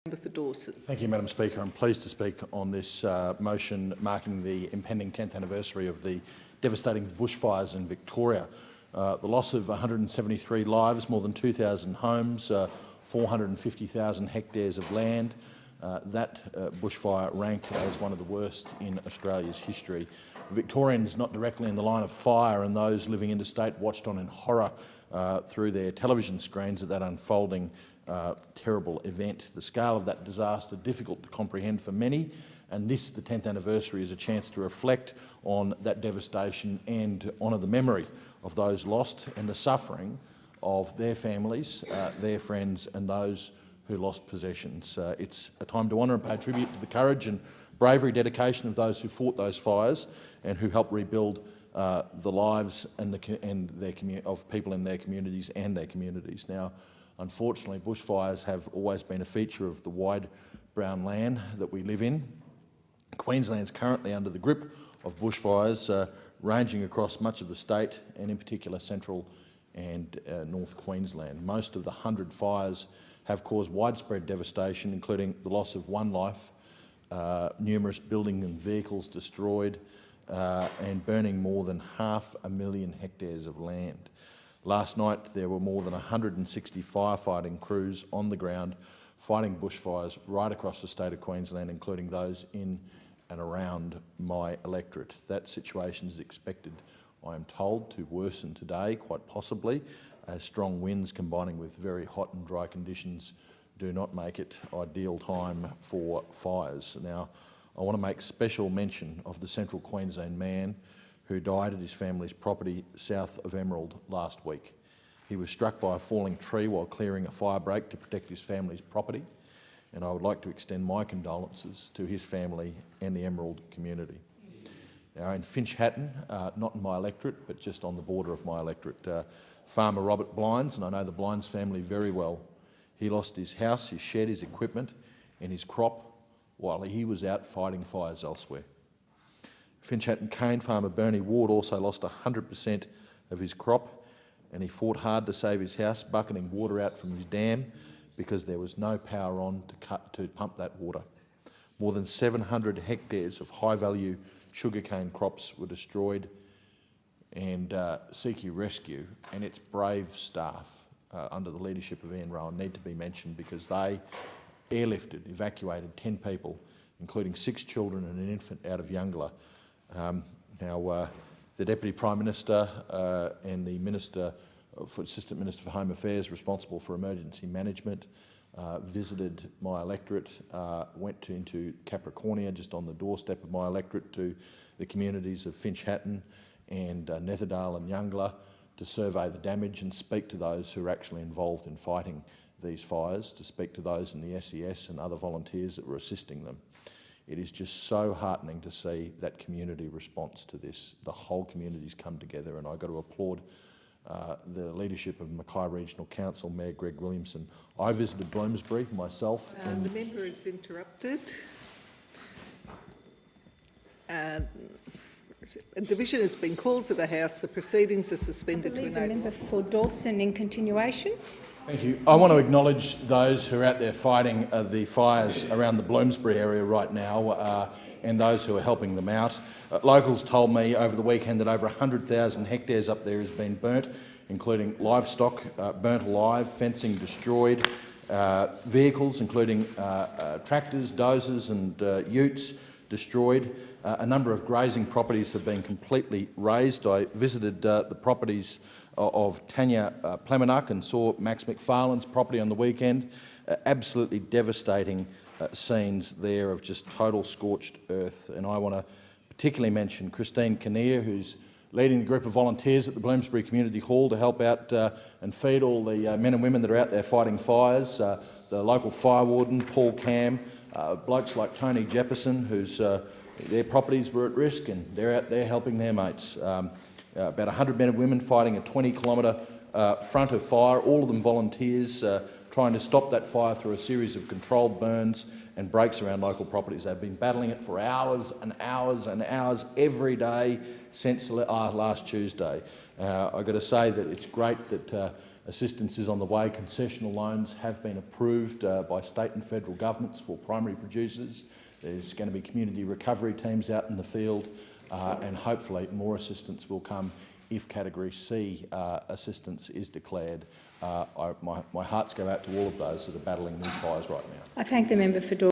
Member for Dawson. Thank you, Madam Speaker. I'm pleased to speak on this motion marking the impending 10th anniversary of the devastating bushfires in Victoria. The loss of 173 lives, more than 2,000 homes, 450,000 hectares of land. That bushfire ranked as one of the worst in Australia's history. Victorians not directly in the line of fire and those living interstate watched on in horror through their television screens at that unfolding terrible event. The scale of that disaster difficult to comprehend for many, and this, the 10th anniversary, is a chance to reflect on that devastation and honour the memory of those lost and the suffering of their families, their friends and those who lost possessions. It's a time to honour and pay tribute to the courage and bravery, dedication of those who fought those fires and who helped rebuild the lives of people in their communities and their communities. Now, unfortunately, bushfires have always been a feature of the wide brown land that we live in. Queensland's currently under the grip of bushfires ranging across much of the state and in particular Central and North Queensland. Most of the 100 fires have caused widespread devastation, including the loss of one life, numerous buildings and vehicles destroyed, and burning more than 500,000 hectares of land. Last night there were more than 160 firefighting crews on the ground fighting bushfires right across the state of Queensland, including those in and around my electorate. That situation is expected, I am told, to worsen today, quite possibly, as strong winds combining with very hot and dry conditions do not make it ideal time for fires. Now, I want to make special mention of the Central Queensland man who died at his family's property south of Emerald last week. He was struck by a falling tree while clearing a fire break to protect his family's property, and I would like to extend my condolences to his family and the Emerald community. Now, in Finch Hatton, not in my electorate, but just on the border of my electorate, farmer Robert Blinds, and I know the Blinds family very well, he lost his house, his shed, his equipment and his crop while he was out fighting fires elsewhere. Finch Hatton cane farmer Bernie Ward also lost 100% of his crop, and he fought hard to save his house, bucketing water out from his dam because there was no power on to pump that water. More than 700 hectares of high-value sugarcane crops were destroyed, and CQ Rescue and its brave staff under the leadership of Ian Rowan need to be mentioned because they airlifted, evacuated 10 people, including 6 children and an infant, out of Youngla. The Deputy Prime Minister and the Assistant Minister for Home Affairs responsible for emergency management visited my electorate, went into Capricornia, just on the doorstep of my electorate, to the communities of Finch Hatton and Netherdale and Youngla to survey the damage and speak to those who are actually involved in fighting these fires, to speak to those in the SES and other volunteers that were assisting them. It is just so heartening to see that community response to this. The whole community's come together, and I've got to applaud the leadership of Mackay Regional Council, Mayor Greg Williamson. I visited Bloomsbury myself. The member is interrupted. A division has been called for the House. The proceedings are suspended to enable. The member for Dawson in continuation. Thank you. I want to acknowledge those who are out there fighting the fires around the Bloomsbury area right now and those who are helping them out. Locals told me over the weekend that over 100,000 hectares up there has been burnt, including livestock burnt alive, fencing destroyed, vehicles including tractors, dozers and utes destroyed. A number of grazing properties have been completely razed. I visited the properties of Tanya Plemenuck and saw Max McFarlane's property on the weekend. Absolutely devastating scenes there of just total scorched earth. And I want to particularly mention Christine Kinnear, who's leading the group of volunteers at the Bloomsbury Community Hall to help out and feed all the men and women that are out there fighting fires. The local fire warden, Paul Cam, blokes like Tony Jefferson, whose their properties were at risk, and they're out there helping their mates. About 100 men and women fighting a 20-kilometre front of fire, all of them volunteers, trying to stop that fire through a series of controlled burns and breaks around local properties. They've been battling it for hours and hours and hours every day since last Tuesday. I've got to say that it's great that Assistance is on the way. Concessional loans have been approved by state and federal governments for primary producers. There's going to be community recovery teams out in the field, and hopefully more assistance will come if Category C assistance is declared. My hearts go out to all of those that are battling these fires right now. I thank the member for Dawson.